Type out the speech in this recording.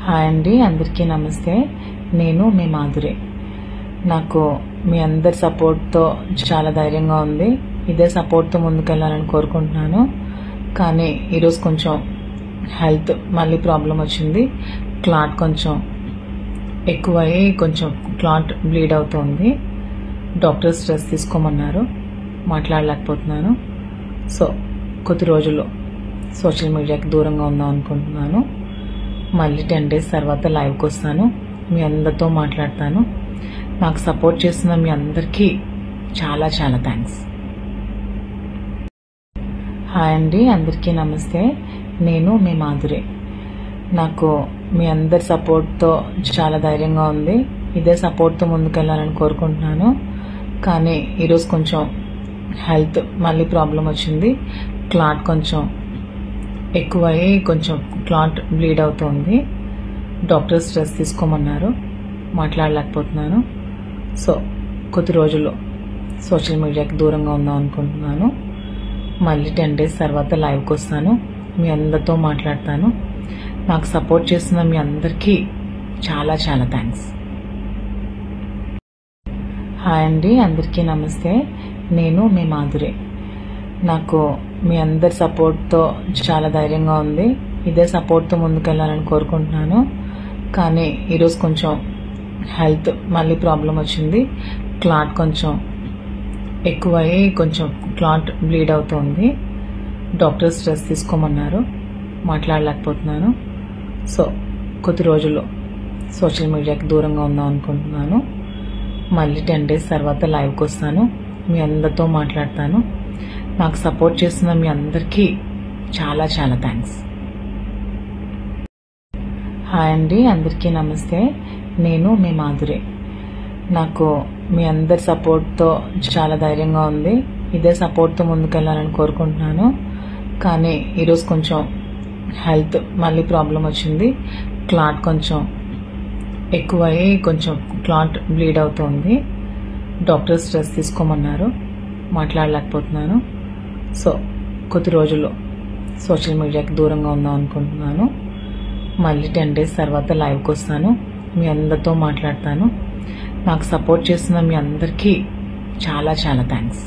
Hi అండి, అందరికీ నమస్తే. నేను మీ మాధురి. నాకు మీ అందరి సపోర్ట్తో చాలా ధైర్యంగా ఉంది. ఇదే సపోర్ట్తో ముందుకెళ్ళాలని కోరుకుంటున్నాను. కానీ ఈరోజు కొంచెం హెల్త్ మళ్ళీ ప్రాబ్లం వచ్చింది. క్లాట్ కొంచెం ఎక్కువయ్యి కొంచెం క్లాట్ బ్లీడ్ అవుతుంది. డాక్టర్ స్ట్రెస్ తీసుకోమన్నారు. మాట్లాడలేకపోతున్నాను. సో కొద్ది రోజులు సోషల్ మీడియాకి దూరంగా ఉందాం అనుకుంటున్నాను. మళ్ళీ 10 days తర్వాత లైవ్కి వస్తాను. మీ అందరితో మాట్లాడతాను. నాకు సపోర్ట్ చేస్తున్న మీ అందరికీ చాలా చాలా థ్యాంక్స్. హాయ్ అండి, అందరికీ నమస్తే. నేను మీ మాధురి. నాకు మీ అందరి సపోర్ట్తో చాలా ధైర్యంగా ఉంది. ఇదే సపోర్ట్తో ముందుకెళ్ళాలని కోరుకుంటున్నాను. కానీ ఈరోజు కొంచెం హెల్త్ మళ్ళీ ప్రాబ్లం వచ్చింది. క్లాట్ కొంచెం ఎక్కువయ్యి కొంచెం క్లాట్ బ్లీడ్ అవుతుంది. డాక్టర్ స్ట్రెస్ తీసుకోమన్నారు. మాట్లాడలేకపోతున్నాను. సో కొద్ది రోజులు సోషల్ మీడియాకి దూరంగా ఉందాం అనుకుంటున్నాను. మళ్ళీ 10 days తర్వాత లైవ్కి వస్తాను. మీ అందరితో మాట్లాడతాను. నాకు సపోర్ట్ చేస్తున్న మీ అందరికీ చాలా చాలా థ్యాంక్స్. హాయ్ అండి, అందరికీ నమస్తే. నేను మీ మాధురి. నాకు మీ అందరి సపోర్ట్తో చాలా ధైర్యంగా ఉంది. ఇదే సపోర్ట్తో ముందుకెళ్ళాలని కోరుకుంటున్నాను. కానీ ఈరోజు కొంచెం హెల్త్ మళ్ళీ ప్రాబ్లం వచ్చింది. క్లాట్ కొంచెం ఎక్కువయ్యి కొంచెం క్లాట్ బ్లీడ్ అవుతుంది. డాక్టర్ స్ట్రెస్ తీసుకోమన్నారు. మాట్లాడలేకపోతున్నాను. సో కొద్ది రోజులు సోషల్ మీడియాకి దూరంగా ఉందాం అనుకుంటున్నాను. మళ్ళీ 10 days తర్వాత లైవ్కి వస్తాను. మీ అందరితో మాట్లాడతాను. నాకు సపోర్ట్ చేస్తున్న మీ అందరికీ చాలా చాలా థ్యాంక్స్. హాయ్ అండి, అందరికీ నమస్తే. నేను మీ మాధురి. నాకు మీ అందరి సపోర్ట్తో చాలా ధైర్యంగా ఉంది. ఇదే సపోర్ట్తో ముందుకెళ్ళాలని కోరుకుంటున్నాను. కానీ ఈరోజు కొంచెం హెల్త్ మళ్ళీ ప్రాబ్లం వచ్చింది. క్లాట్ కొంచెం ఎక్కువయ్యి కొంచెం క్లాట్ బ్లీడ్ అవుతుంది. డాక్టర్ స్ట్రెస్ తీసుకోమన్నారు. మాట్లాడలేకపోతున్నాను. సో కొద్ది రోజులు సోషల్ మీడియాకి దూరంగా ఉందాం అనుకుంటున్నాను. మళ్ళీ 10 days తర్వాత లైవ్కి వస్తాను. మీ అందరితో మాట్లాడతాను. నాకు సపోర్ట్ చేస్తున్న మీ అందరికీ చాలా చాలా థ్యాంక్స్.